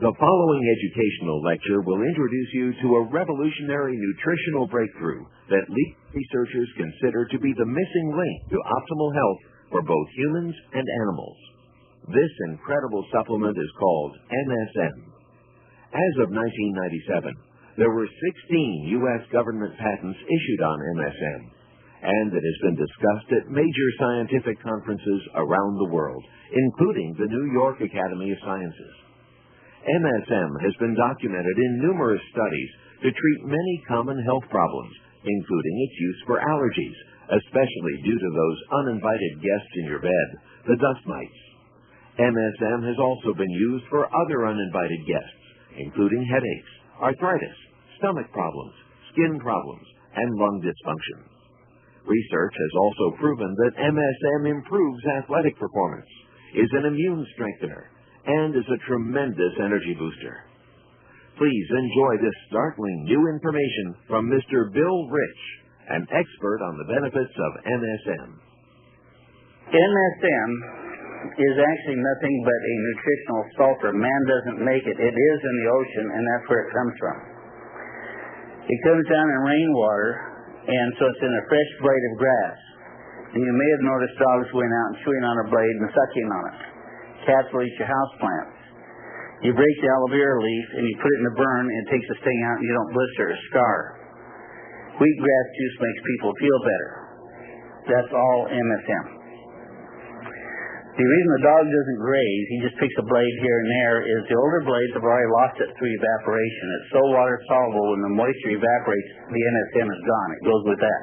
The following educational lecture will introduce you to a revolutionary nutritional breakthrough that leading researchers consider to be the missing link to optimal health for both humans and animals. This incredible supplement is called MSM. As of 1997, there were 16 U.S. government patents issued on MSM, and it has been discussed at major scientific conferences around the world, including the New York Academy of Sciences. MSM has been documented in numerous studies to treat many common health problems, including its use for allergies, especially due to those uninvited guests in your bed, the dust mites. MSM has also been used for other uninvited guests, including headaches, arthritis, stomach problems, skin problems, and lung dysfunction. Research has also proven that MSM improves athletic performance, is an immune strengthener, and is a tremendous energy booster. Please enjoy this startling new information from Mr. Bill Rich, an expert on the benefits of MSM. MSM is actually nothing but a nutritional sulfur. Man doesn't make it. It is in the ocean, and that's where it comes from. It comes down in rainwater, and so it's in a fresh blade of grass. And you may have noticed dogs going out and chewing on a blade and sucking on it. Cats will eat your houseplants. You break the aloe vera leaf and you put it in the burn and it takes the sting out and you don't blister or scar. Wheatgrass juice makes people feel better. That's all MSM. The reason the dog doesn't graze, he just picks a blade here and there, is the older blades have already lost it through evaporation. It's so water soluble, when the moisture evaporates, the MSM is gone. It goes with that.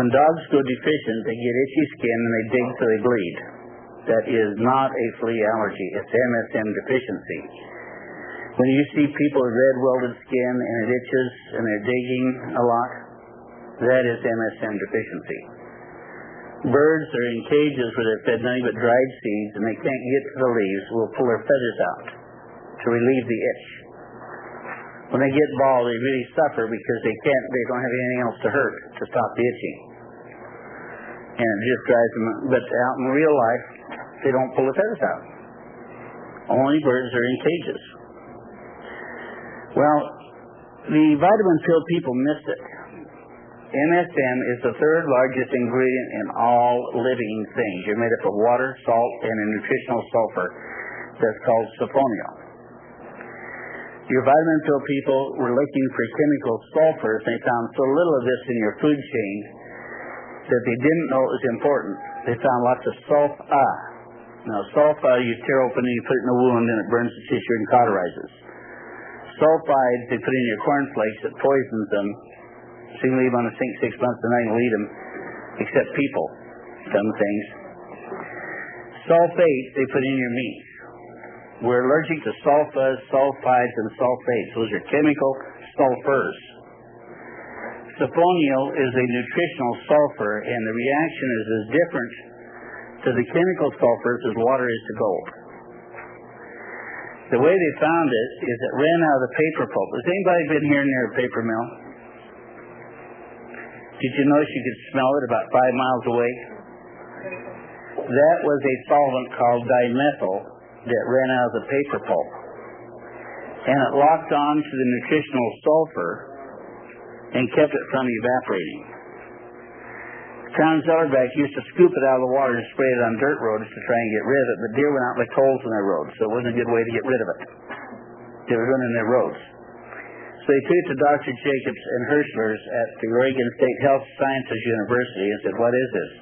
When dogs go deficient, they get itchy skin and they dig so they bleed. That is not a flea allergy. It's MSM deficiency. When you see people with red welded skin and it itches and they're digging a lot, that is MSM deficiency. Birds are in cages where they're fed nothing but dried seeds and they can't get to the leaves. We'll pull their feathers out to relieve the itch. When they get bald, they really suffer because they don't have anything else to hurt to stop the itching. And it just drives them. But out in real life, they don't pull the feathers out. Only birds are in cages. Well, the vitamin pill people missed it. MSM is the third largest ingredient in all living things. You're made up of water, salt, and a nutritional sulfur that's called sulfonyl. Your vitamin pill people were looking for chemical sulfurs. They found so little of this in your food chain that they didn't know it was important. They found lots of sulfa. Now, sulfa you tear open and you put it in a wound and it burns the tissue and cauterizes. Sulfides they put in your cornflakes that poisons them. So you can leave them on the sink 6 months and then you can eat them, except people, dumb things. Sulfates they put in your meat. We're allergic to sulfas, sulfides, and sulfates. Those are chemical sulfurs. Sulfonyl is a nutritional sulfur, and the reaction is as different to the chemical sulfurs as water is to gold. The way they found it is it ran out of the paper pulp. Has anybody been here near a paper mill? Did you notice you could smell it about 5 miles away? That was a solvent called dimethyl that ran out of the paper pulp. And it locked on to the nutritional sulfur and kept it from evaporating. Crown Zellerback used to scoop it out of the water and spray it on dirt roads to try and get rid of it, but deer went out like holes in their roads, so it wasn't a good way to get rid of it. They were running their roads. So he took it to Dr. Jacobs and Hirschler's at the Oregon State Health Sciences University and said, "What is this?"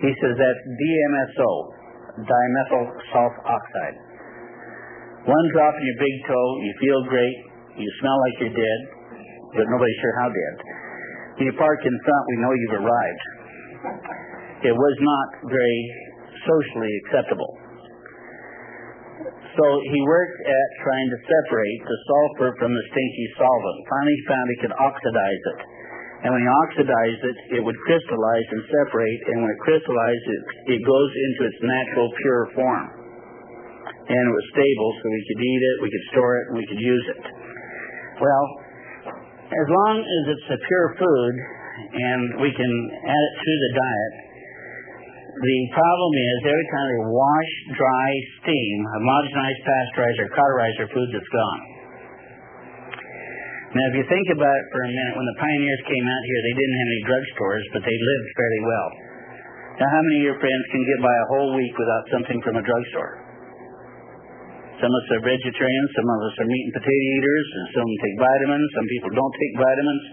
He says, "That's DMSO, dimethyl sulfoxide. 1 drop in your big toe, you feel great, you smell like you're dead, but nobody's sure how dead. When you park in front, we know you've arrived." It was not very socially acceptable. So he worked at trying to separate the sulfur from the stinky solvent. Finally he found he could oxidize it. And when he oxidized it, it would crystallize and separate, and when it crystallized, it goes into its natural pure form. And it was stable, so we could eat it, we could store it, and we could use it. Well, as long as it's a pure food, and we can add it to the diet, the problem is every time they wash, dry, steam, homogenize, pasteurize, or cauterize their foods, it's gone. Now, if you think about it for a minute, when the pioneers came out here, they didn't have any drugstores, but they lived fairly well. Now, how many of your friends can get by a whole week without something from a drugstore? Some of us are vegetarians, some of us are meat and potato eaters, and some take vitamins, some people don't take vitamins,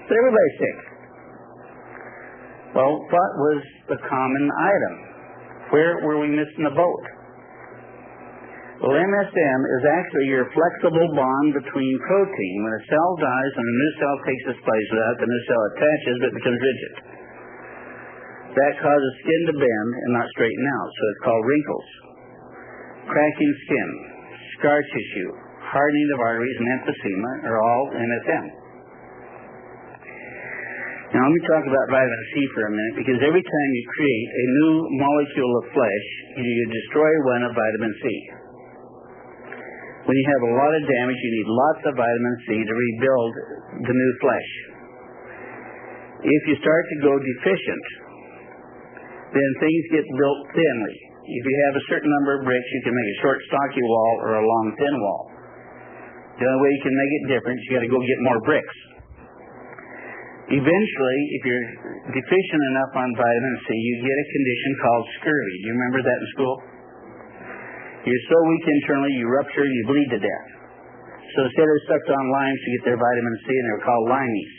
but everybody's sick. Well, what was the common item? Where were we missing the boat? Well, MSM is actually your flexible bond between protein. When a cell dies and a new cell takes its place, without the new cell attaches, it becomes rigid. That causes skin to bend and not straighten out, so it's called wrinkles. Cracking skin, scar tissue, hardening of arteries, and emphysema are all MSM. Now let me talk about vitamin C for a minute, because every time you create a new molecule of flesh, you destroy one of vitamin C. When you have a lot of damage, you need lots of vitamin C to rebuild the new flesh. If you start to go deficient, then things get built thinly. If you have a certain number of bricks, you can make a short, stocky wall or a long, thin wall. The only way you can make it different is you got to go get more bricks. Eventually, if you're deficient enough on vitamin C, you get a condition called scurvy. Do you remember that in school? You're so weak internally, you rupture, you bleed to death. So instead they sucked on limes to get their vitamin C, and they were called limeys.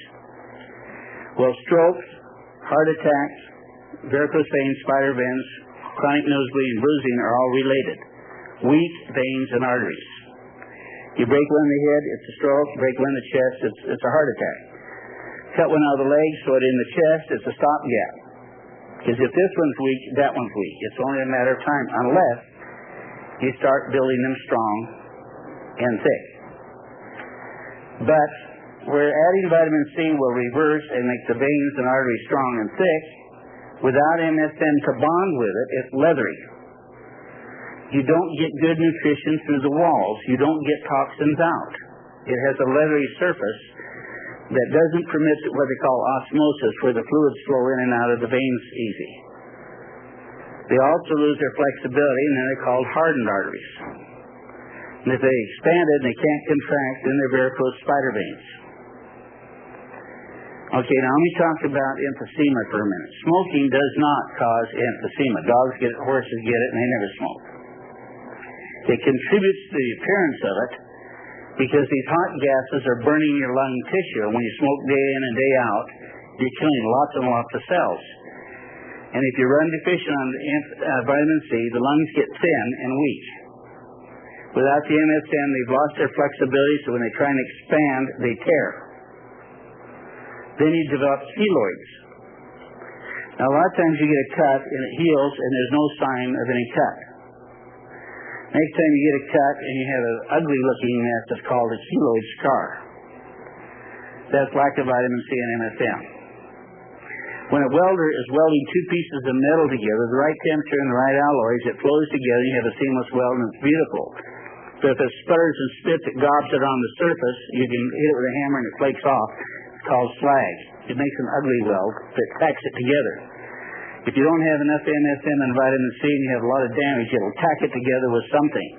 Well, strokes, heart attacks, varicose veins, spider veins, chronic nosebleed, and bruising are all related. Weak veins and arteries. You break one in the head, it's a stroke. You break one in the chest, it's a heart attack. Cut one out of the leg, sew it in the chest, it's a stopgap. Because if this one's weak, that one's weak. It's only a matter of time, unless you start building them strong and thick. But where adding vitamin C will reverse and make the veins and arteries strong and thick, without MSM to bond with it, it's leathery. You don't get good nutrition through the walls. You don't get toxins out. It has a leathery surface that doesn't permit what they call osmosis, where the fluids flow in and out of the veins easy. They also lose their flexibility, and then they're called hardened arteries. And if they expand it and they can't contract, then they're varicose spider veins. Okay, now let me talk about emphysema for a minute. Smoking does not cause emphysema. Dogs get it, horses get it, and they never smoke. It contributes to the appearance of it because these hot gases are burning your lung tissue, and when you smoke day in and day out, you're killing lots and lots of cells. And if you run deficient on vitamin C, the lungs get thin and weak. Without the MSM, they've lost their flexibility, so when they try and expand, they tear. Then you develop keloids. Now, a lot of times you get a cut and it heals and there's no sign of any cut. Next time you get a cut and you have an ugly looking mess that's called a keloid scar. That's lack of vitamin C and MSM. When a welder is welding two pieces of metal together, the right temperature and the right alloys, it flows together, you have a seamless weld, and it's beautiful. But if it sputters and spits, it gobs it on the surface, you can hit it with a hammer and it flakes off. Called slag. It makes an ugly weld that tacks it together. If you don't have enough MSM and vitamin C and you have a lot of damage, it'll tack it together with something.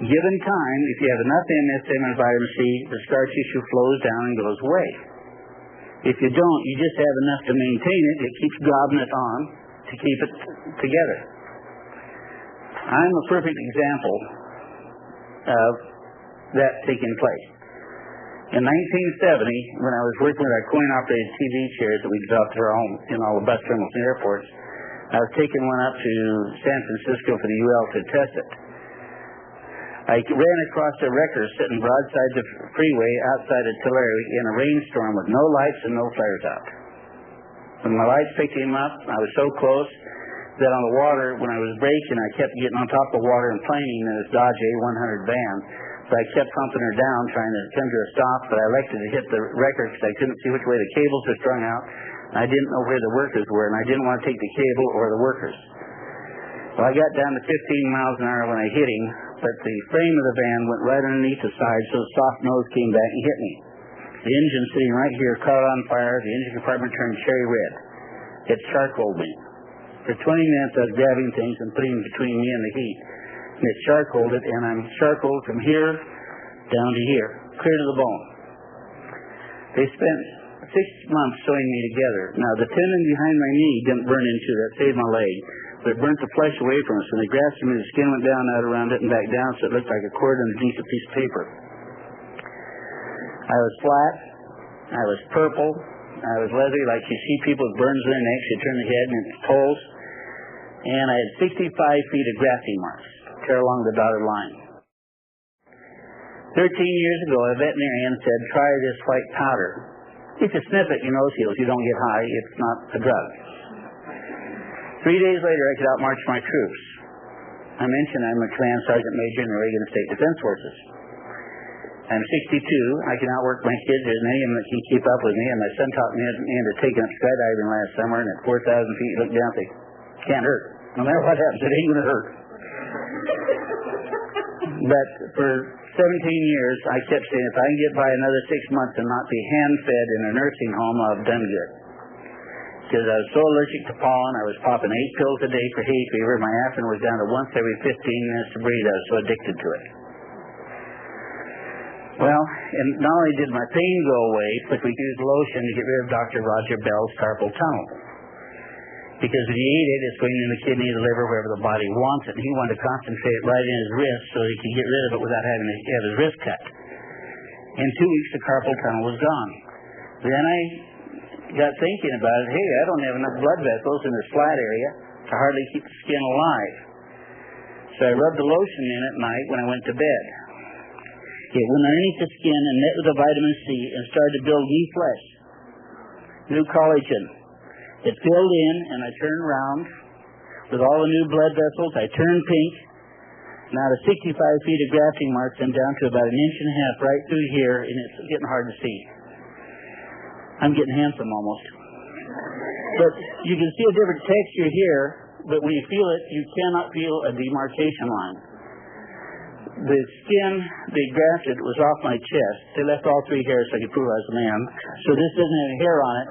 Given time, if you have enough MSM and vitamin C, the scar tissue flows down and goes away. If you don't, you just have enough to maintain it. It keeps gobbing it on to keep it together. I'm a perfect example of that taking place. In 1970, when I was working with our coin-operated TV chairs that we developed at our home in all the bus terminals and airports, I was taking one up to San Francisco for the UL to test it. I ran across a wrecker sitting broadside the freeway outside of Tulare in a rainstorm with no lights and no flares out. When my lights picked him up, I was so close that on the water, when I was braking, I kept getting on top of the water and planing in this Dodge A100 van. So I kept pumping her down, trying to come to a stop, but I elected to hit the wrecker because I couldn't see which way the cables were strung out. I didn't know where the workers were, and I didn't want to take the cable or the workers. Well, I got down to 15 miles an hour when I hit him, but the frame of the van went right underneath the side, so the soft nose came back and hit me. The engine sitting right here caught on fire. The engine compartment turned cherry red. It charcoaled me. For 20 minutes I was grabbing things and putting them between me and the heat. And it charcoaled it, and I'm charcoaled from here down to here, clear to the bone. They spent 6 months sewing me together. Now, the tendon behind my knee didn't burn into that, saved my leg, but it burnt the flesh away from us. When they grasped me, the skin went down out around it and back down, so it looked like a cord underneath a piece of paper. I was flat. I was purple. I was leathery, like you see people with burns in their necks. You turn the head and it's toes. And I had 65 feet of grafting marks clear along the dotted line. 13 years ago, a veterinarian said, try this white powder. If you sniff it, your nose heals. You don't get high. It's not a drug. 3 days later, I could outmarch my troops. I mentioned I'm a command sergeant major in the Oregon State Defense Forces. I'm 62. I can outwork my kids. There's many of them that can keep up with me. And my son talked me into taking up skydiving last summer. And at 4,000 feet, look down, they can't hurt. No matter what happens, it ain't going to hurt. But for 17 years, I kept saying, if I can get by another 6 months and not be hand-fed in a nursing home, I've done good. Because I was so allergic to pollen, I was popping 8 pills a day for hay fever. My aspirin was down to once every 15 minutes to breathe. I was so addicted to it. Well, and not only did my pain go away, but we used lotion to get rid of Dr. Roger Bell's carpal tunnel. Because if you eat it, it's going in the kidney, the liver, wherever the body wants it. And he wanted to concentrate it right in his wrist so he could get rid of it without having to have his wrist cut. In 2 weeks, the carpal tunnel was gone. Then I got thinking about it. Hey, I don't have enough blood vessels in this flat area to hardly keep the skin alive. So I rubbed the lotion in at night when I went to bed. It went underneath the skin and met with the vitamin C and started to build new flesh, new collagen. It filled in, and I turned around with all the new blood vessels. I turned pink. Now to 65 feet of grafting marks and down to about 1.5 inches right through here, and it's getting hard to see. I'm getting handsome almost. But you can see a different texture here, but when you feel it, you cannot feel a demarcation line. The skin they grafted was off my chest. They left all 3 hairs so I could prove I was a man. So this doesn't have hair on it.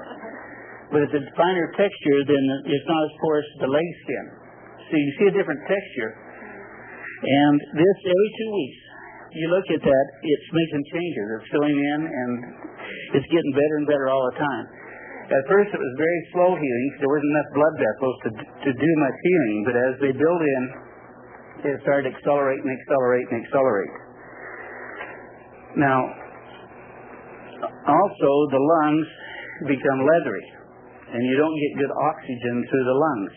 But it's a finer texture, then it's not as porous as the leg skin. So you see a different texture. And this, every 2 weeks, you look at that, it's making changes. It's filling in, and it's getting better and better all the time. At first, it was very slow healing because there wasn't enough blood vessels to do much healing. But as they build in, it started to accelerate and accelerate and accelerate. Now, also, the lungs become leathery, and you don't get good oxygen through the lungs.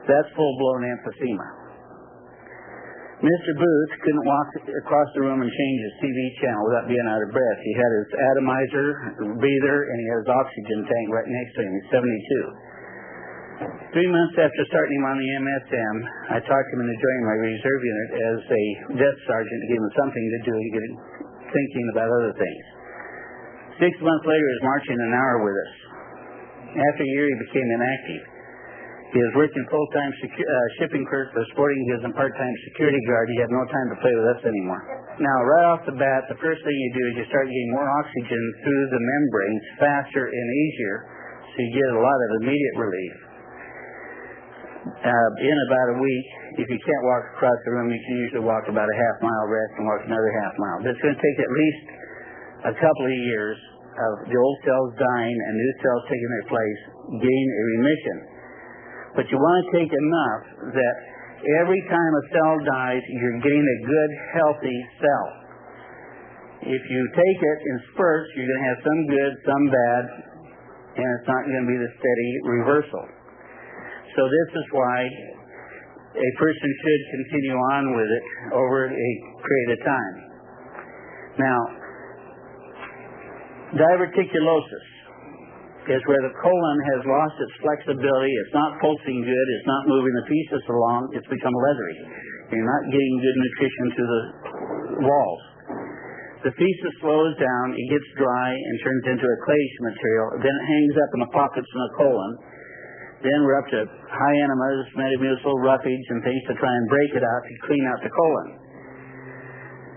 That's full-blown emphysema. Mr. Booth couldn't walk across the room and change his TV channel without being out of breath. He had his atomizer, breather, and he had his oxygen tank right next to him. He's 72. 3 months after starting him on the MSM, I talked him into joining my reserve unit as a desk sergeant to give him something to do and get him thinking about other things. 6 months later, he was marching an hour with us. After a year, he became inactive. He was working full-time shipping clerk for sporting goods and part-time security guard. He had no time to play with us anymore. Now, right off the bat, the first thing you do is you start getting more oxygen through the membranes faster and easier, so you get a lot of immediate relief. In about a week, if you can't walk across the room, you can usually walk about a half-mile, rest, and walk another half-mile. But it's going to take at least a couple of years of the old cells dying and new cells taking their place, gain a remission. But you want to take enough that every time a cell dies, you're getting a good, healthy cell. If you take it in spurts, you're going to have some good, some bad, and it's not going to be the steady reversal. So this is why a person should continue on with it over a period of time. Now, diverticulosis is where the colon has lost its flexibility. It's not pulsing good. It's not moving the pieces along. It's become leathery. You're not getting good nutrition to the walls. The feces slows down. It gets dry and turns into a clayish material. Then it hangs up in the pockets in the colon. Then we're up to high enemas, metamucil, roughage, and things to try and break it out to clean out the colon.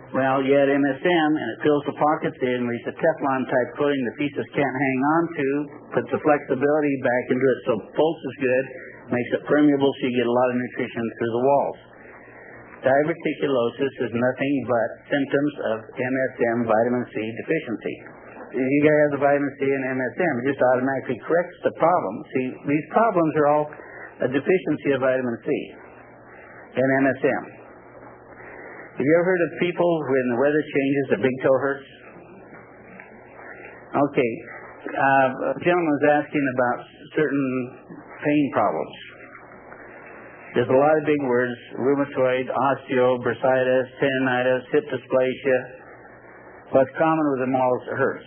Well, you add MSM, and it fills the pockets in, leaves a Teflon-type coating the pieces can't hang on to, puts the flexibility back into it so pulse is good, makes it permeable so you get a lot of nutrition through the walls. Diverticulosis is nothing but symptoms of MSM vitamin C deficiency. You guys have the vitamin C and MSM, it just automatically corrects the problem. See, these problems are all a deficiency of vitamin C and MSM. Have you ever heard of people when the weather changes, their big toe hurts? Okay. A gentleman was asking about certain pain problems. There's a lot of big words: rheumatoid, osteo, bursitis, tendinitis, hip dysplasia. What's common with them all is it hurts.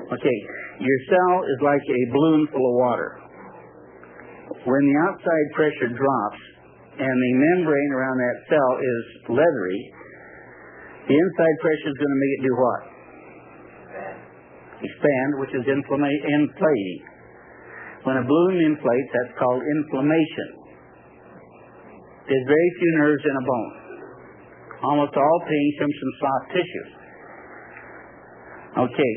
Okay. Your cell is like a balloon full of water. When the outside pressure drops, and the membrane around that cell is leathery, the inside pressure is going to make it do what? Expand, which is inflating. When a balloon inflates, that's called inflammation. There's very few nerves in a bone. Almost all pain comes from soft tissue. Okay.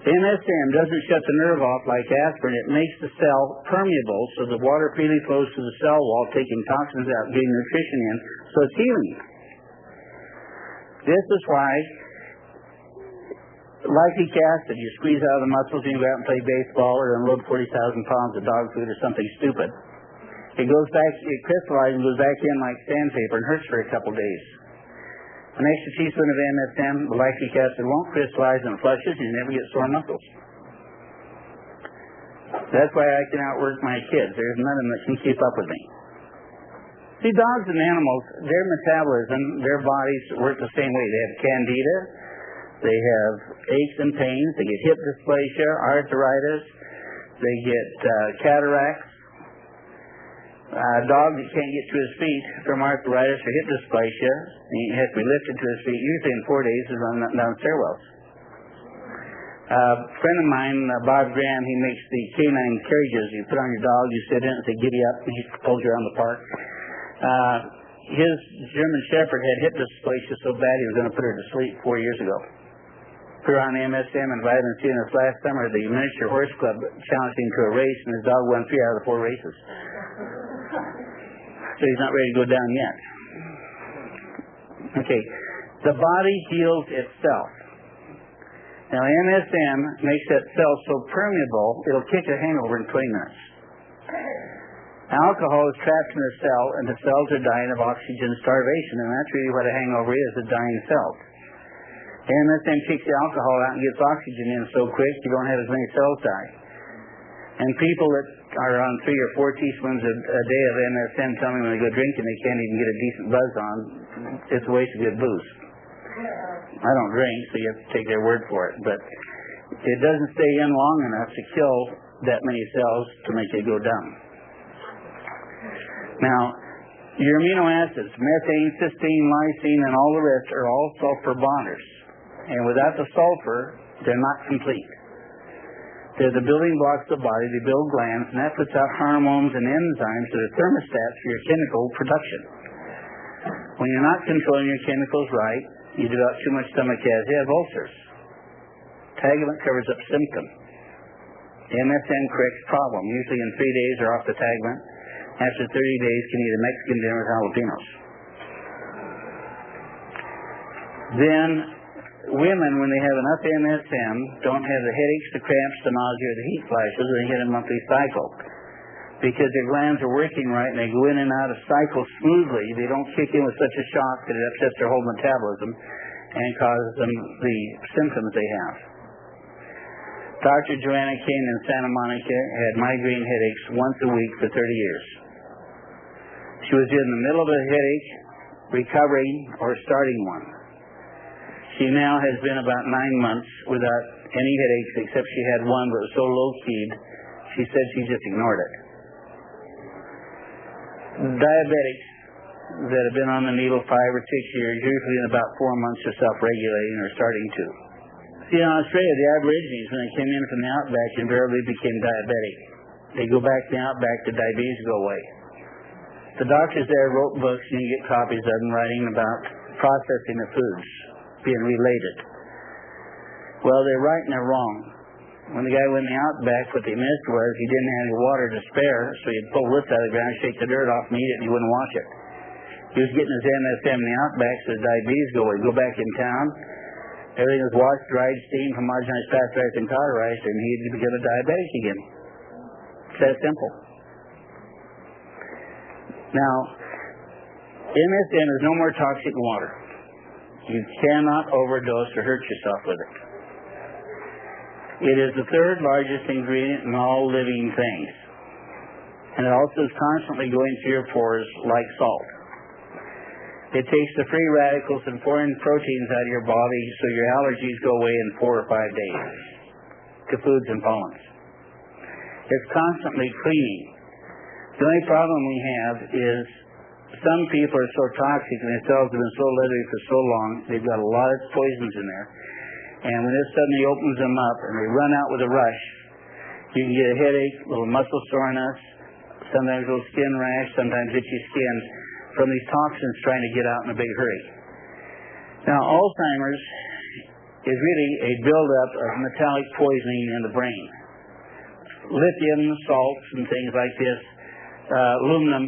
MSM doesn't shut the nerve off like aspirin. It makes the cell permeable so the water freely flows through the cell wall, taking toxins out, getting nutrition in, so it's healing. This is why lactic acid, you squeeze out of the muscles and you go out and play baseball or unload 40,000 pounds of dog food or something stupid. It goes back, it crystallizes and goes back in like sandpaper and hurts for a couple days. An extra teaspoon of MSM, the lactic acid won't crystallize and flushes, you never get sore muscles. That's why I can outwork my kids. There's none of them that can keep up with me. See, dogs and animals, their metabolism, their bodies work the same way. They have candida, they have aches and pains, they get hip dysplasia, arthritis, they get cataracts. A dog that can't get to his feet from arthritis or hip dysplasia, he has to be lifted to his feet. Usually in 4 days is running down stairwells. A friend of mine, Bob Graham, he makes the canine carriages. You put on your dog, you sit in it, say giddy up, and he pulls you around the park. His German Shepherd had hip dysplasia so bad he was going to put her to sleep 4 years ago. Put her on MSM and vitamin C, and this last summer the Miniature Horse Club challenged him to a race, and his dog won 3 out of the 4 races. So he's not ready to go down yet. Okay, the body heals itself. Now MSM makes that cell so permeable, it'll kick a hangover in 20 minutes. Alcohol is trapped in the cell, and the cells are dying of oxygen starvation, and that's really what a hangover is, a dying cell. MSM kicks the alcohol out and gets oxygen in so quick, you don't have as many cells die. And people that are on 3 or 4 teaspoons a day of MSM tell me when they go drinking they can't even get a decent buzz on. It's a waste of good booze. I don't drink, so you have to take their word for it. But it doesn't stay in long enough to kill that many cells to make it go down. Now, your amino acids, methane, cysteine, lysine, and all the rest are all sulfur bonders. And without the sulfur, they're not complete. They're the building blocks of the body. They build glands, and that puts out hormones and enzymes that are thermostats for your chemical production. When you're not controlling your chemicals right, you develop too much stomach acid, you have ulcers. Tagament covers up symptom. MSM corrects problem. Usually in 3 days they're off the tagament. After 30 days can eat a Mexican dinner with jalapenos. Then women, when they have enough MSM, don't have the headaches, the cramps, the nausea, or the heat flashes when they hit a monthly cycle. Because their glands are working right and they go in and out of cycle smoothly. They don't kick in with such a shock that it upsets their whole metabolism and causes them the symptoms they have. Dr. Joanna Kane in Santa Monica had migraine headaches once a week for 30 years. She was in the middle of a headache, recovering, or starting one. She now has been about 9 months without any headaches except she had one, but it was so low-keyed, she said she just ignored it. Diabetics that have been on the needle 5 or 6 years, usually in about 4 months are self-regulating or starting to. See, in Australia, the Aborigines, when they came in from the outback, invariably became diabetic. They go back to the outback, the diabetes go away. The doctors there wrote books, and you get copies of them, writing about processing of foods being related. Well, they're right and they're wrong. When the guy went in the outback, what they missed was he didn't have any water to spare, so he'd pull roots out of the ground, shake the dirt off, and eat it, and he wouldn't wash it. He was getting his MSM in the outback, so his diabetes go away. Go back in town, everything was washed, dried, steamed, homogenized, pasteurized, and cauterized, and he'd become a diabetic again. It's that simple. Now, MSM is no more toxic than water. You cannot overdose or hurt yourself with it. It is the third largest ingredient in all living things. And it also is constantly going through your pores like salt. It takes the free radicals and foreign proteins out of your body so your allergies go away in 4 or 5 days to foods and pollens. It's constantly cleaning. The only problem we have is some people are so toxic and their cells have been so leathery for so long, they've got a lot of poisons in there. And when it suddenly opens them up and they run out with a rush, you can get a headache, a little muscle soreness, sometimes a little skin rash, sometimes itchy skin from these toxins trying to get out in a big hurry. Now, Alzheimer's is really a buildup of metallic poisoning in the brain. Lithium, salts, and things like this, aluminum,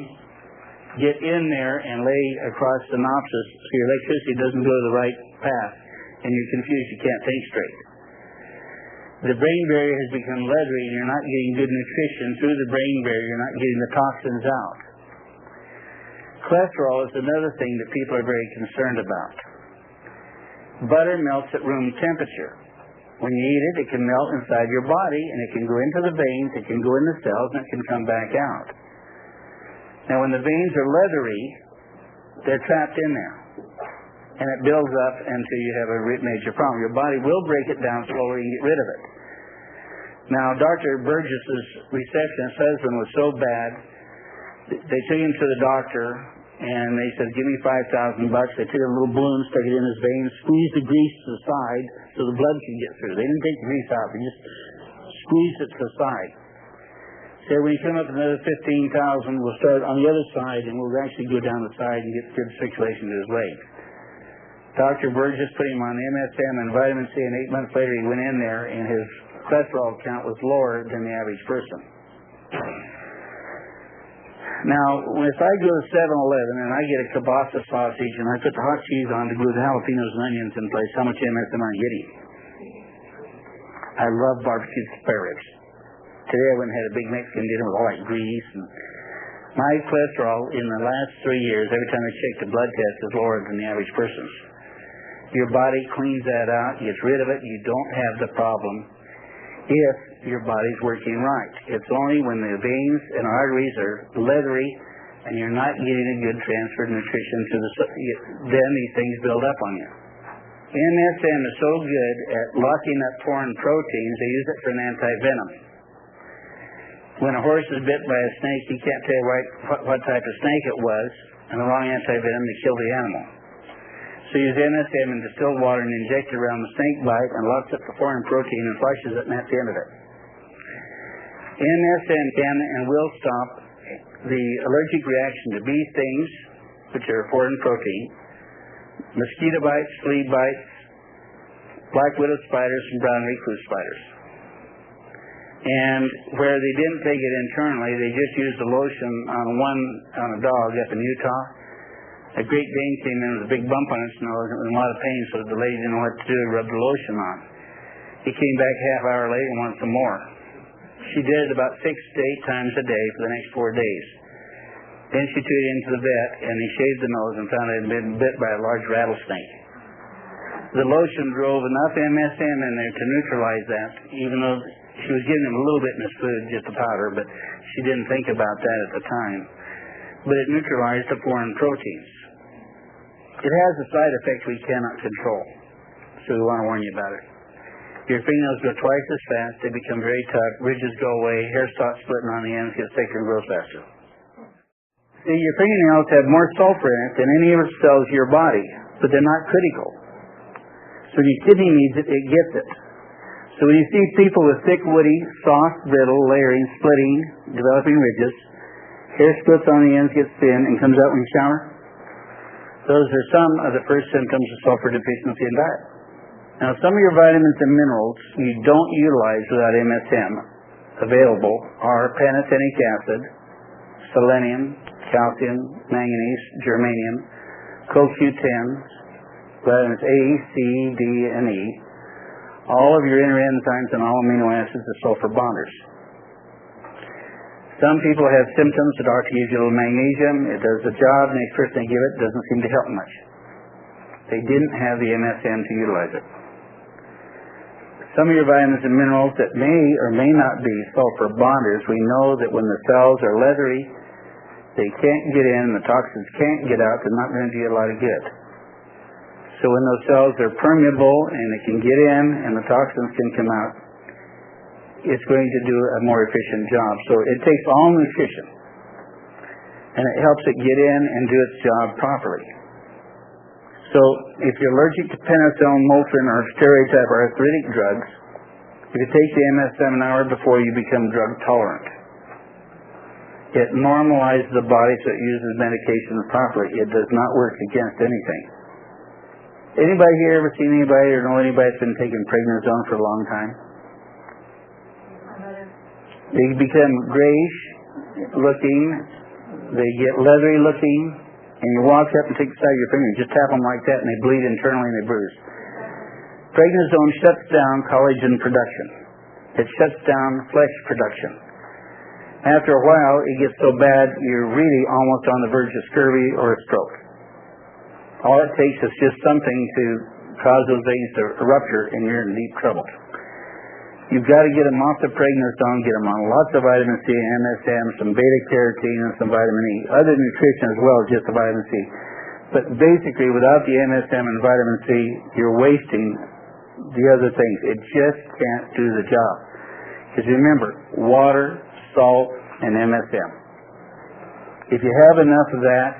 get in there and lay across the synapses so your electricity doesn't go to the right path. And you're confused, you can't think straight. The brain barrier has become leathery and you're not getting good nutrition through the brain barrier, you're not getting the toxins out. Cholesterol is another thing that people are very concerned about. Butter melts at room temperature. When you eat it, it can melt inside your body and it can go into the veins, it can go in the cells, and it can come back out. Now when the veins are leathery, they're trapped in there. And it builds up until you have a major problem. Your body will break it down slowly and get rid of it. Now, Dr. Burgess's receptionist husband was so bad, they took him to the doctor, and they said, give me $5,000. They took a little balloon, stuck it in his veins, squeezed the grease to the side so the blood could get through. They didn't take the grease out. They just squeezed it to the side. So when you come up with another $15,000, we'll start on the other side, and we'll actually go down the side and get good circulation to his leg. Dr. Burgess put him on MSM and vitamin C, and 8 months later he went in there and his cholesterol count was lower than the average person. Now, if I go to 7-Eleven and I get a kielbasa sausage and I put the hot cheese on to glue the jalapenos and onions in place, how much MSM am I getting? I love barbecued spare ribs. Today I went and had a big Mexican dinner with all that grease. And my cholesterol in the last 3 years, every time I check the blood test, is lower than the average person's. Your body cleans that out, gets rid of it, you don't have the problem if your body's working right. It's only when the veins and arteries are leathery and you're not getting a good transfer of nutrition to then these things build up on you. MSM is so good at locking up foreign proteins, they use it for an anti-venom. When a horse is bit by a snake, you can't tell what type of snake it was, and the wrong anti-venom to kill the animal. So use MSM in distilled water and inject it around the snake bite and locks up the foreign protein and flushes it, and that's the end of it. MSM can and will stop the allergic reaction to bee stings, which are foreign protein, mosquito bites, flea bites, black widow spiders, and brown recluse spiders. And where they didn't take it internally, they just used the lotion on a dog up in Utah. A Great Dane came in with a big bump on its nose and it was in a lot of pain, so the lady didn't know what to do, rubbed the lotion on. He came back half hour later and wanted some more. She did it about 6 to 8 times a day for the next 4 days. Then she took it into the vet and he shaved the nose and found it had been bit by a large rattlesnake. The lotion drove enough MSM in there to neutralize that, even though she was giving him a little bit in his food, just a powder, but she didn't think about that at the time. But it neutralized the foreign proteins. It has a side effect we cannot control, so we want to warn you about it. Your fingernails go twice as fast, they become very tough, ridges go away, hair stops splitting on the ends, gets thicker and grows faster. See, your fingernails have more sulfur in it than any other cells in your body, but they're not critical. So when your kidney needs it, it gets it. So when you see people with thick, woody, soft, brittle, layering, splitting, developing ridges, hair splits on the ends, gets thin, and comes out when you shower, Those are some of the first symptoms of sulfur deficiency in diet. Now, some of your vitamins and minerals you don't utilize without MSM available are pantothenic acid, selenium, calcium, manganese, germanium, CoQ10, vitamins A, C, D, and E. All of your inner enzymes and all amino acids are sulfur bonders. Some people have symptoms. The doctor gives you a little magnesium. It does the job. Next person they give it doesn't seem to help much. They didn't have the MSM to utilize it. Some of your vitamins and minerals that may or may not be sulfur bonders, we know that when the cells are leathery, they can't get in, the toxins can't get out, they're not going to do you a lot of good. So when those cells are permeable and they can get in and the toxins can come out, it's going to do a more efficient job. So it takes all nutrition and it helps it get in and do its job properly. So if you're allergic to penicillin, Motrin, or steroid type arthritic drugs, if you take the MSM an hour before you become drug tolerant, it normalizes the body so it uses medications properly. It does not work against anything. Anybody here ever seen anybody or know anybody that's been taking prednisone for a long time? They become grayish looking, they get leathery looking, and you walk up and take the side of your finger and just tap them like that and they bleed internally and they bruise. Prednisone shuts down collagen production. It shuts down flesh production. After a while, it gets so bad you're really almost on the verge of scurvy or a stroke. All it takes is just something to cause those veins to rupture and you're in deep trouble. You've got to get them off the prednisone, get them on lots of vitamin C and MSM, some beta-carotene and some vitamin E. Other nutrition as well as just the vitamin C. But basically, without the MSM and vitamin C, you're wasting the other things. It just can't do the job. Because remember, water, salt, and MSM. If you have enough of that,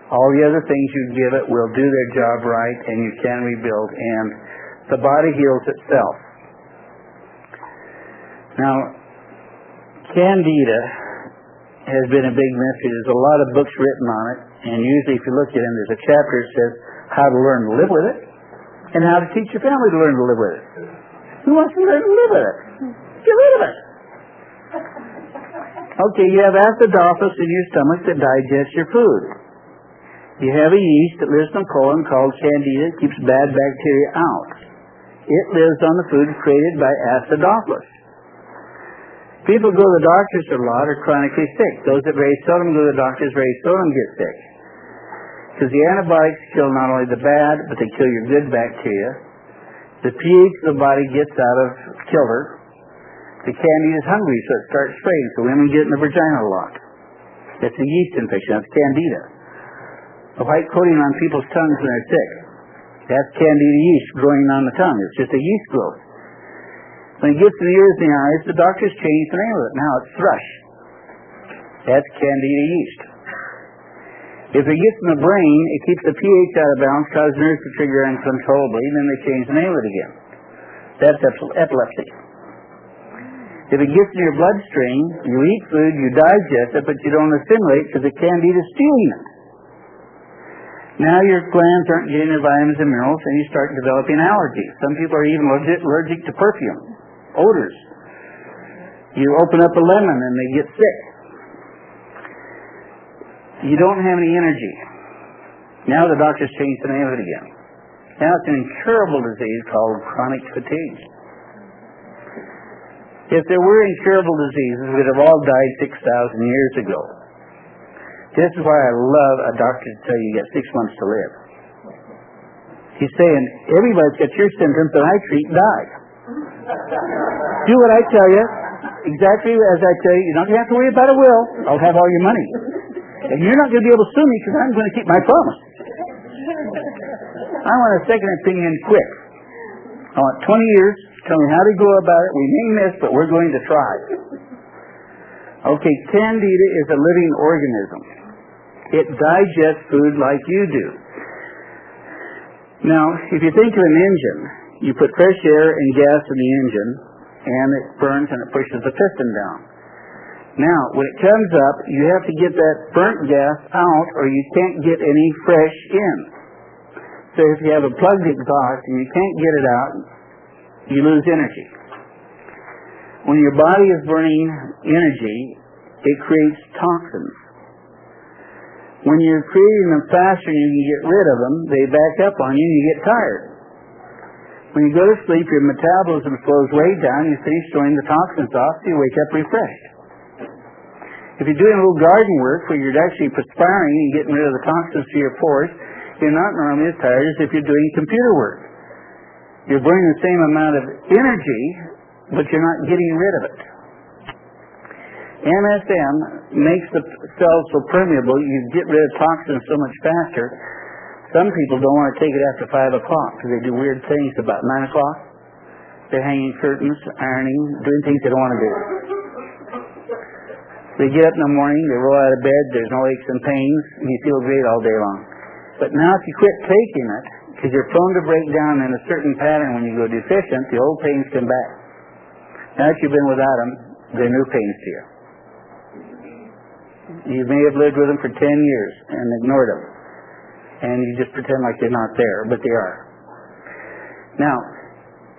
all the other things you give it will do their job right and you can rebuild. And the body heals itself. Now, Candida has been a big mystery. There's a lot of books written on it, and usually if you look at them, there's a chapter that says how to learn to live with it and how to teach your family to learn to live with it. Who wants to learn to live with it? Get rid of it. Okay, you have acidophilus in your stomach that digests your food. You have a yeast that lives in the colon called Candida. It keeps bad bacteria out. It lives on the food created by acidophilus. People go to the doctors a lot are chronically sick. Those that very seldom go to the doctors very seldom get sick. Because the antibiotics kill not only the bad, but they kill your good bacteria. The pH of the body gets out of kilter. The Candida is hungry, so it starts spraying. So women get in the vagina a lot. That's a yeast infection. That's Candida. The white coating on people's tongues when they're sick. That's Candida yeast growing on the tongue. It's just a yeast growth. When it gets to the ears and the eyes, the doctors change the name of it. Now it's thrush. That's Candida yeast. If it gets in the brain, it keeps the pH out of balance, causes nerves to trigger uncontrollably, and then they change the name of it again. That's epilepsy. If it gets in your bloodstream, you eat food, you digest it, but you don't assimilate because the Candida is stealing it. Now your glands aren't getting their vitamins and minerals, and you start developing allergies. Some people are even allergic to perfume. Odors. You open up a lemon and they get sick. You don't have any energy. Now the doctors change the name of it again. Now it's an incurable disease called chronic fatigue. If there were incurable diseases, we'd have all died 6,000 years ago. This is why I love a doctor to tell you you got 6 months to live. He's saying, everybody's got your symptoms that I treat die. Do what I tell you, exactly as I tell you. You don't have to worry about a will. I'll have all your money. And you're not going to be able to sue me because I'm going to keep my promise. I want a second opinion quick. I want 20 years. Tell me how to go about it. We may miss, but we're going to try. Okay, Candida is a living organism. It digests food like you do. Now, if you think of an engine, you put fresh air and gas in the engine, and it burns and it pushes the piston down. Now, when it comes up, you have to get that burnt gas out, or you can't get any fresh in. So if you have a plugged exhaust and you can't get it out, you lose energy. When your body is burning energy, it creates toxins. When you're creating them faster and you can get rid of them, they back up on you and you get tired. When you go to sleep, your metabolism slows way down, you finish throwing the toxins off, so you wake up refreshed. If you're doing a little garden work where you're actually perspiring and getting rid of the toxins to your pores, you're not normally as tired as if you're doing computer work. You're burning the same amount of energy, but you're not getting rid of it. MSM makes the cells so permeable, you get rid of toxins so much faster. Some people don't want to take it after 5 o'clock because they do weird things about 9 o'clock. They're hanging curtains, ironing, doing things they don't want to do. They get up in the morning, they roll out of bed, there's no aches and pains, and you feel great all day long. But now if you quit taking it, because you're prone to break down in a certain pattern when you go deficient, the old pains come back. Now that you've been without them, they're new pains to you. You may have lived with them for 10 years and ignored them. And you just pretend like they're not there, but they are. Now,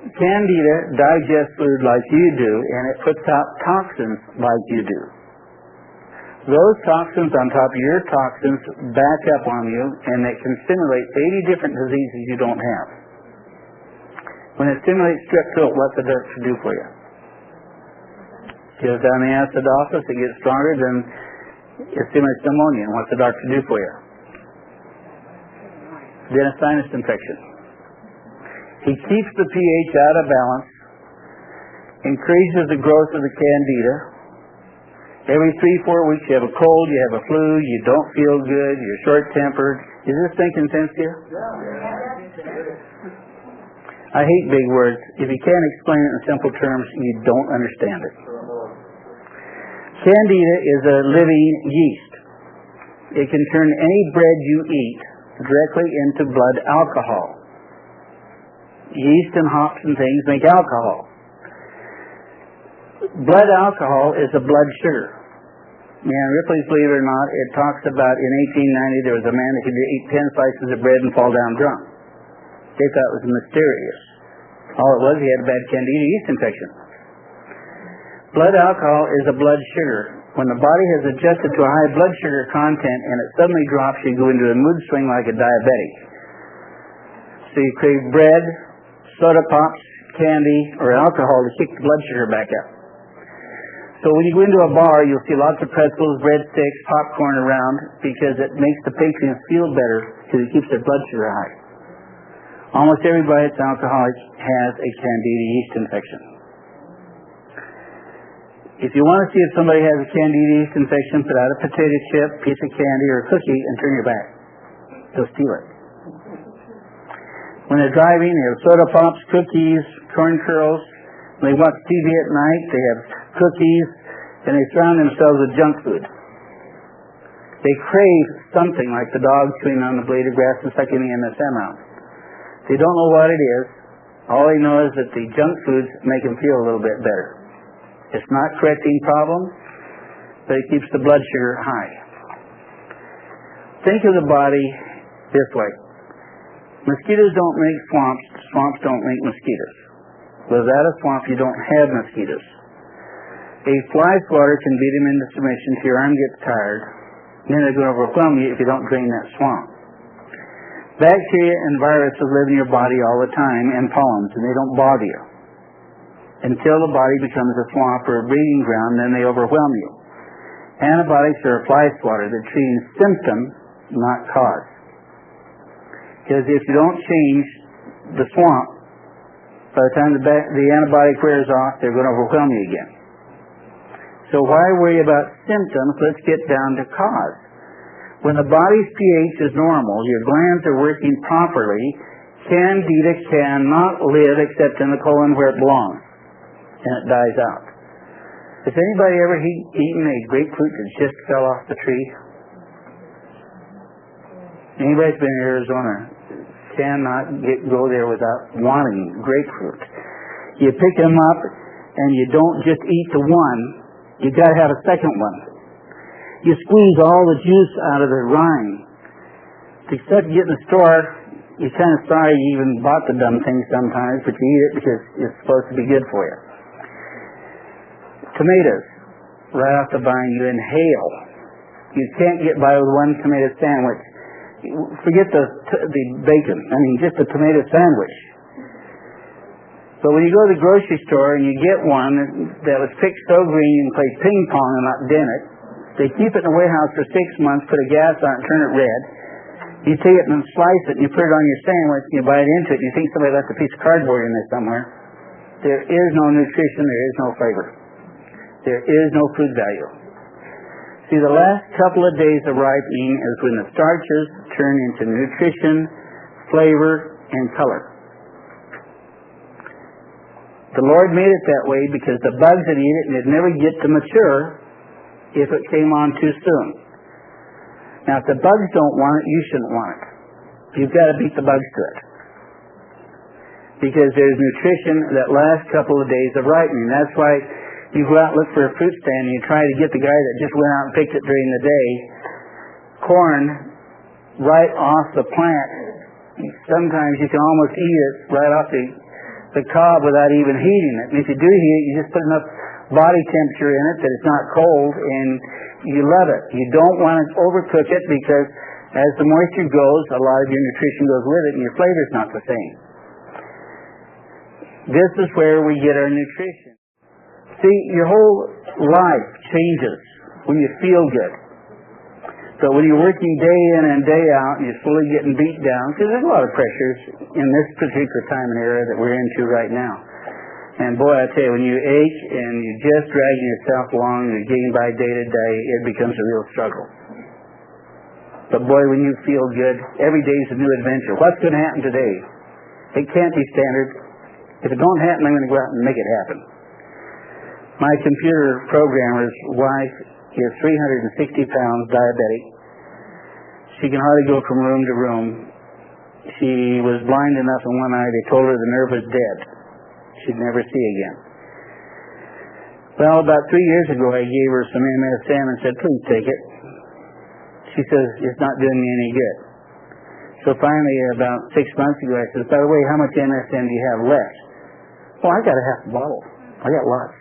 Candida digests food like you do, and it puts out toxins like you do. Those toxins on top of your toxins back up on you, and it can stimulate 80 different diseases you don't have. When it stimulates strep throat, what's the doctor do for you? Goes down the acid office, it gets stronger, then it stimulates pneumonia, and what's the doctor do for you? Then a sinus infection. He keeps the pH out of balance, increases the growth of the Candida. Every 3-4 weeks you have a cold, you have a flu, you don't feel good, you're short-tempered. Is this making sense to you? I hate big words. If you can't explain it in simple terms, you don't understand it. Candida is a living yeast. It can turn any bread you eat directly into blood alcohol. Yeast and hops and things make alcohol. Blood alcohol is a blood sugar. And Ripley's, believe it or not, it talks about in 1890 there was a man that could eat 10 slices of bread and fall down drunk. They thought it was mysterious. All it was, he had a bad Candida yeast infection. Blood alcohol is a blood sugar. When the body has adjusted to a high blood sugar content and it suddenly drops, you go into a mood swing like a diabetic. So you crave bread, soda pops, candy, or alcohol to kick the blood sugar back up. So when you go into a bar, you'll see lots of pretzels, breadsticks, popcorn around because it makes the patrons feel better because it keeps their blood sugar high. Almost everybody that's alcoholic has a Candida yeast infection. If you want to see if somebody has a Candida yeast infection, put out a potato chip, piece of candy, or a cookie and turn your back. They'll steal it. When they're driving, they have soda pops, cookies, corn curls. When they watch TV at night, they have cookies, and they surround themselves with junk food. They crave something like the dog chewing on the blade of grass and sucking the MSM out. They don't know what it is. All they know is that the junk foods make them feel a little bit better. It's not correcting problems, but it keeps the blood sugar high. Think of the body this way. Mosquitoes don't make swamps. Swamps don't make mosquitoes. Without a swamp, you don't have mosquitoes. A fly swatter can beat them into submission if your arm gets tired. And then they're going to overwhelm you if you don't drain that swamp. Bacteria and viruses live in your body all the time, and pollens, and they don't bother you. Until the body becomes a swamp or a breeding ground, then they overwhelm you. Antibiotics are a fly swatter. They're treating symptom, not cause. Because if you don't change the swamp, by the time the antibiotic wears off, they're going to overwhelm you again. So why worry about symptoms? Let's get down to cause. When the body's pH is normal, your glands are working properly, Candida cannot live except in the colon where it belongs. And it dies out. Has anybody ever eaten a grapefruit that just fell off the tree? Anybody's been in Arizona cannot go there without wanting grapefruit. You pick them up and you don't just eat the one, you got to have a second one. You squeeze all the juice out of the rind. The stuff you get in the store, you're kind of sorry you even bought the dumb thing sometimes, but you eat it because it's supposed to be good for you. Tomatoes, right off the vine, you inhale. You can't get by with one tomato sandwich. Forget the bacon. I mean, just a tomato sandwich. But when you go to the grocery store and you get one that was picked so green you can play ping pong and not dent it, they keep it in a warehouse for 6 months, put a gas on it, turn it red. You take it and slice it and you put it on your sandwich and you bite into it and you think somebody left a piece of cardboard in there somewhere. There is no nutrition, there is no flavor. There is no food value. See, the last couple of days of ripening is when the starches turn into nutrition, flavor, and color. The Lord made it that way because the bugs would eat it and it'd never get to mature if it came on too soon. Now, if the bugs don't want it, you shouldn't want it. You've got to beat the bugs to it. Because there's nutrition that last couple of days of ripening. That's why you go out and look for a fruit stand and you try to get the guy that just went out and picked it during the day. Corn right off the plant. Sometimes you can almost eat it right off the cob without even heating it. And if you do heat it, you just put enough body temperature in it that it's not cold, and you love it. You don't want to overcook it because as the moisture goes, a lot of your nutrition goes with it and your flavor's not the same. This is where we get our nutrition. See, your whole life changes when you feel good. So when you're working day in and day out and you're slowly getting beat down, because there's a lot of pressures in this particular time and era that we're into right now. And boy, I tell you, when you ache and you're just dragging yourself along and you're getting by day to day, it becomes a real struggle. But boy, when you feel good, every day is a new adventure. What's going to happen today? It can't be standard. If it don't happen, I'm going to go out and make it happen. My computer programmer's wife is 360 pounds, diabetic. She can hardly go from room to room. She was blind enough in one eye, they told her the nerve was dead. She'd never see again. Well, about 3 years ago, I gave her some MSM and said, please take it. She says, it's not doing me any good. So finally, about 6 months ago, I said, by the way, how much MSM do you have left? Well, I got a half a bottle. I got lots.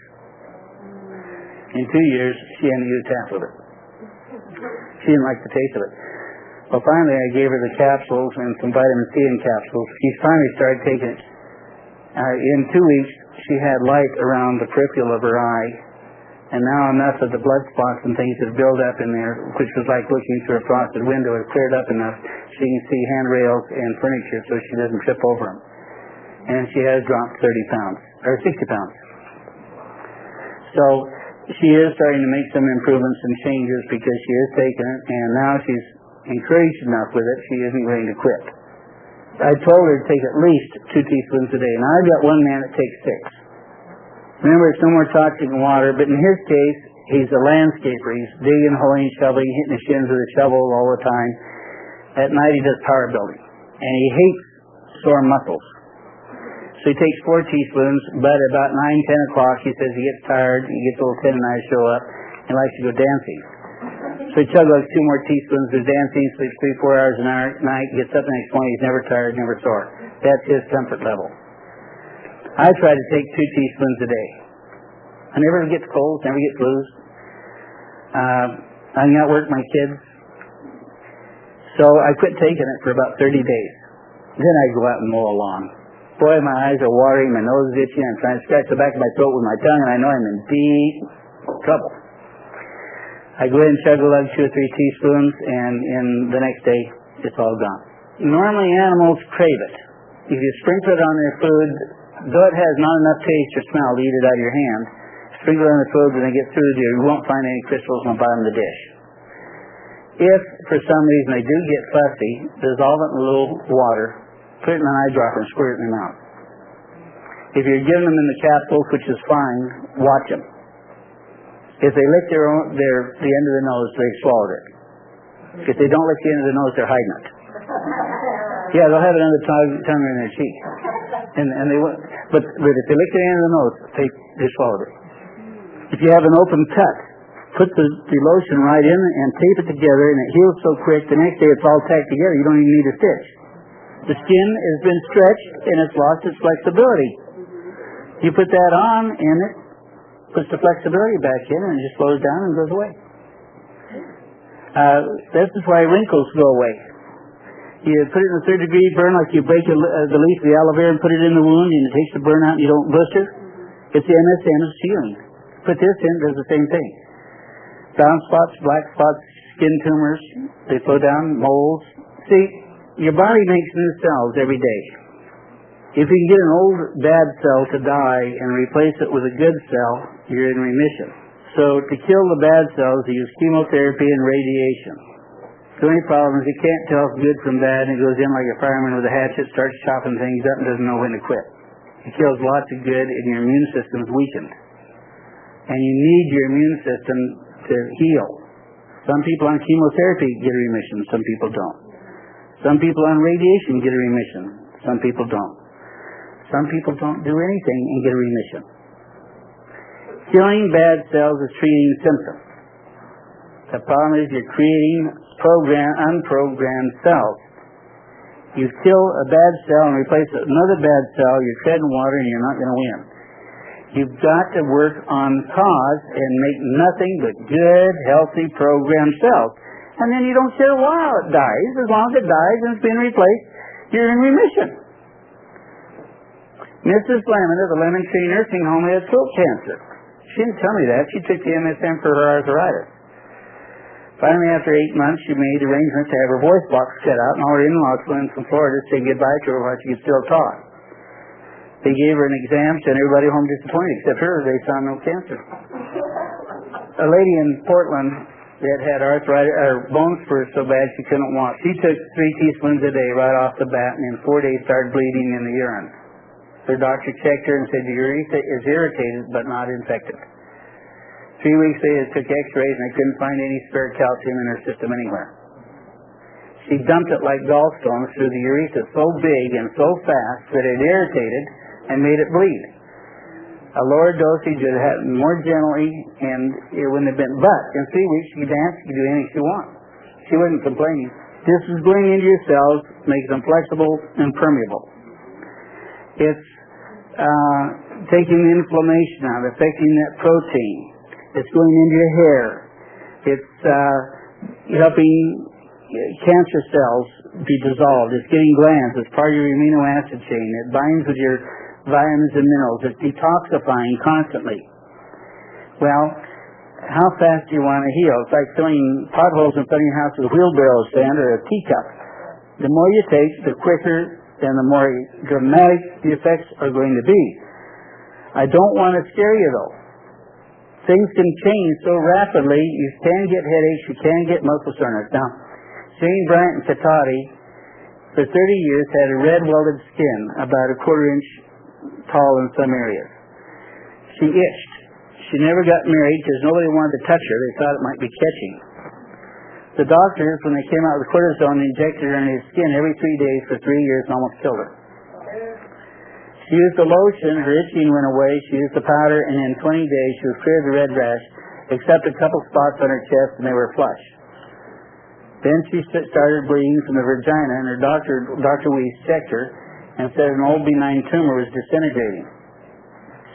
In 2 years, she hadn't used half of it. She didn't like the taste of it. Well, finally, I gave her the capsules and some vitamin C in capsules. She finally started taking it. In 2 weeks, she had light around the peripheral of her eye, and now enough of the blood spots and things that build up in there, which was like looking through a frosted window, had cleared up enough she can see handrails and furniture so she doesn't trip over them. And she has dropped 30 pounds, or 60 pounds. So she is starting to make some improvements and changes because she is taking it, and now she's encouraged enough with it, she isn't going to quit. I told her to take at least 2 teaspoons a day. Now, I've got one man that takes 6. Remember, it's no more toxic than water, but in his case, he's a landscaper. He's digging, hoeing, shoveling, hitting his shins with a shovel all the time. At night, he does power building, and he hates sore muscles. So he takes 4 teaspoons, but about 9, 10 o'clock, he says he gets tired, he gets a little tendonitis show up, and likes to go dancing. So he chugs like 2 more teaspoons, goes dancing, sleeps 3-4 hours a night, gets up the next morning, he's never tired, never sore. That's his comfort level. I try to take 2 teaspoons a day. I never get colds, never get flus. I can outwork my kids. So I quit taking it for about 30 days. Then I go out and mow a lawn. Boy, my eyes are watering, my nose is itchy, I'm trying to scratch the back of my throat with my tongue, and I know I'm in deep trouble. I go ahead and chug a lug 2 or 3 teaspoons, and in the next day, it's all gone. Normally, animals crave it. If you sprinkle it on their food, though it has not enough taste or smell to eat it out of your hand, sprinkle it on the food, when they get through there, you won't find any crystals on the bottom of the dish. If, for some reason, they do get fussy, dissolve it in a little water, put it in an eyedropper and squirt it in their mouth. If you're giving them in the capsules, which is fine, watch them. If they lick the end of the nose, they've swallowed it. If they don't lick the end of the nose, they're hiding it. Yeah, they'll have it under the tongue or in their cheek. And they won't. But if they lick the end of the nose, they swallowed it. If you have an open cut, put the lotion right in and tape it together, and it heals so quick, the next day it's all tacked together. You don't even need a stitch. The skin has been stretched and it's lost its flexibility. You put that on and it puts the flexibility back in and it just slows down and goes away. This is why wrinkles go away. You put it in a third-degree burn, like you break the leaf of the aloe vera and put it in the wound, and it takes the burn out and you don't blister. It's the MSM is healing. Put this in, does the same thing. Brown spots, black spots, skin tumors, they slow down, moles. See, your body makes new cells every day. If you can get an old bad cell to die and replace it with a good cell, you're in remission. So to kill the bad cells, you use chemotherapy and radiation. The only problem is you can't tell good from bad, and it goes in like a fireman with a hatchet, starts chopping things up and doesn't know when to quit. It kills lots of good and your immune system is weakened. And you need your immune system to heal. Some people on chemotherapy get a remission, some people don't. Some people on radiation get a remission, some people don't. Some people don't do anything and get a remission. Killing bad cells is treating symptoms. The problem is you're creating unprogrammed cells. You kill a bad cell and replace it with another bad cell, you're treading water and you're not going to win. You've got to work on cause and make nothing but good, healthy, programmed cells. And then you don't care why it dies. As long as it dies and it's been replaced, you're in remission. Mrs. Lemon of the Lemon Tree Nursing Home had throat cancer. She didn't tell me that. She took the MSM for her arthritis. Finally, after 8 months, she made arrangements to have her voice box cut out, and all her in-laws flew in from Florida to say goodbye to her while she could still talk. They gave her an exam, sent everybody home disappointed, except her. They found no cancer. A lady in Portland that had arthritis, her bones were so bad she couldn't walk. She took 3 teaspoons a day right off the bat, and in 4 days started bleeding in the urine. Her doctor checked her and said the urethra is irritated but not infected. 3 weeks later, they took x-rays and they couldn't find any spare calcium in her system anywhere. She dumped it like gallstones through the urethra so big and so fast that it irritated and made it bleed. A lower dosage would have happened more gently and it wouldn't have been. But in 3 weeks, she could dance, she could do anything she wanted. She wasn't complaining. This is going into your cells, making them flexible and permeable. It's taking the inflammation out, affecting that protein. It's going into your hair. It's helping cancer cells be dissolved. It's getting glands. It's part of your amino acid chain. It binds with your vitamins and minerals. It's detoxifying constantly. Well, how fast do you want to heal? It's like filling potholes in front of your house with a wheelbarrow stand or a teacup. The more you take, the quicker and the more dramatic the effects are going to be. I don't want to scare you, though. Things can change so rapidly. You can get headaches. You can get muscle soreness. Now, Jane Bryant and Katati, for 30 years, had a red welded skin, about a 1/4 inch tall in some areas. She itched. She never got married because nobody wanted to touch her. They thought it might be catching. The doctors, when they came out with cortisone, injected her in her skin every 3 days for 3 years and almost killed her. She used the lotion, her itching went away. She used the powder, and in 20 days she was clear of the red rash, except a couple spots on her chest, and they were flush. Then she started bleeding from the vagina, and her Dr. Weiss checked her and said an old benign tumor was disintegrating.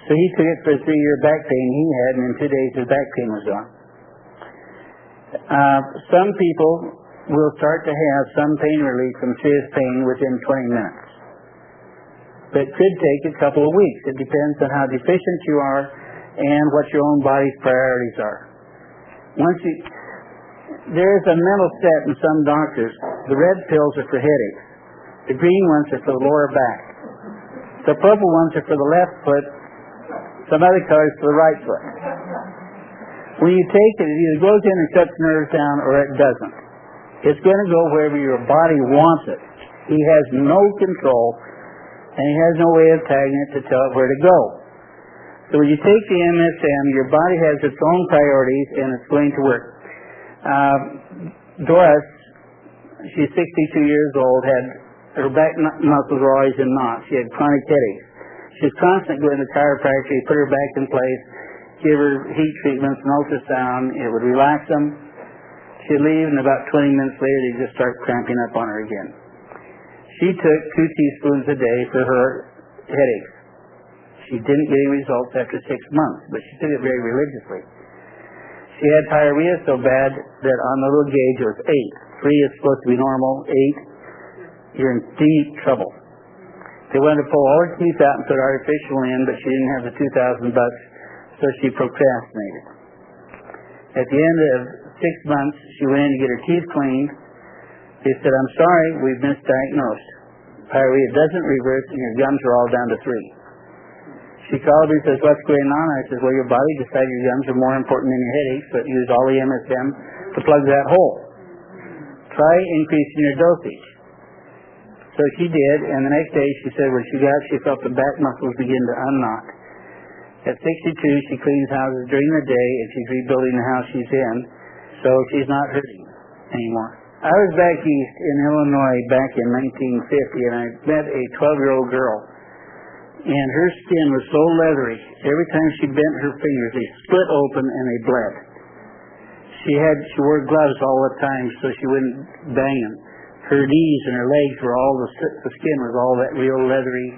So he took it for 3-year back pain he had, and in 2 days his back pain was gone. Some people will start to have some pain relief from serious pain within 20 minutes. But it could take a couple of weeks. It depends on how deficient you are and what your own body's priorities are. There's a mental set in some doctors. The red pills are for headaches. The green ones are for the lower back. The purple ones are for the left foot. Some other colors for the right foot. When you take it, it either goes in and cuts nerves down or it doesn't. It's going to go wherever your body wants it. He has no control, and he has no way of tagging it to tell it where to go. So when you take the MSM, your body has its own priorities, and it's going to work. Doris, she's 62 years old, had her back muscles were always in knots. She had chronic headaches. She was constantly going to the chiropractor. He'd put her back in place, give her heat treatments and ultrasound. It would relax them. She'd leave, and about 20 minutes later, they'd just start cramping up on her again. She took 2 teaspoons a day for her headaches. She didn't get any results after 6 months, but she took it very religiously. She had pyorrhea so bad that on the little gauge it was 8. 3 is supposed to be normal. 8, you're in deep trouble. They wanted to pull all her teeth out and put artificial in, but she didn't have the $2,000, so she procrastinated. At the end of 6 months, she went in to get her teeth cleaned. They said, I'm sorry, we've misdiagnosed. Pyorrhea doesn't reverse, and your gums are all down to 3. She called me and says, what's going on? I said, well, your body decided your gums are more important than your headaches, so it used all the MSM to plug that hole. Try increasing your dosage. So she did, and the next day she said when she got up, she felt the back muscles begin to unknot. At 62, she cleans houses during the day, and she's rebuilding the house she's in, so she's not hurting anymore. I was back east in Illinois back in 1950, and I met a 12-year-old girl, and her skin was so leathery. Every time she bent her fingers, they split open and they bled. She wore gloves all the time so she wouldn't bang them. Her knees and her legs were all, the skin was all that real leathery,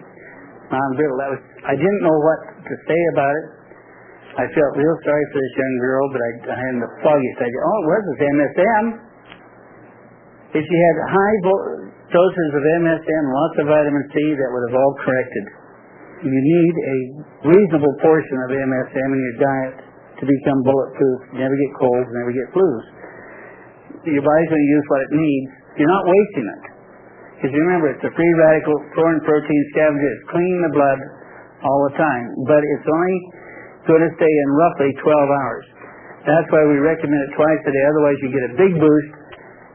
non-brittle. I didn't know what to say about it. I felt real sorry for this young girl, but I hadn't the foggiest idea. Oh, it was MSM. If she had high doses of MSM, lots of vitamin C, that would have all corrected. You need a reasonable portion of MSM in your diet to become bulletproof, never get colds, never get flus. Your body's going to use what it needs. You're not wasting it. Because remember, it's a free radical foreign protein scavenger. It's cleaning the blood all the time. But it's only going to stay in roughly 12 hours. That's why we recommend it twice a day. Otherwise, you get a big boost,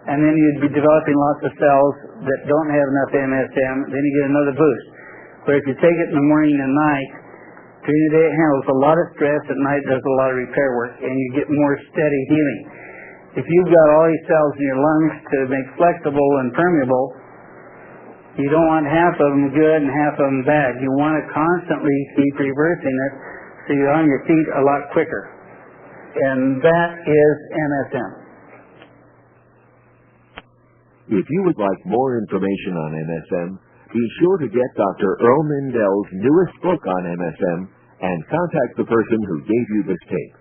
and then you'd be developing lots of cells that don't have enough MSM. Then you get another boost. But if you take it in the morning and night, during the day it handles a lot of stress, at night does a lot of repair work, and you get more steady healing. If you've got all these cells in your lungs to make flexible and permeable, you don't want half of them good and half of them bad. You want to constantly keep reversing it so you're on your feet a lot quicker. And that is MSM. If you would like more information on MSM, be sure to get Dr. Earl Mindell's newest book on MSM and contact the person who gave you this tape.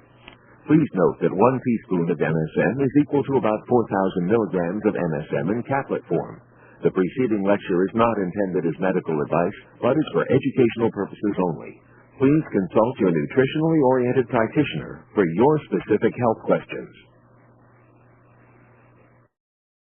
Please note that 1 teaspoon of MSM is equal to about 4,000 milligrams of MSM in caplet form. The preceding lecture is not intended as medical advice, but is for educational purposes only. Please consult your nutritionally oriented practitioner for your specific health questions.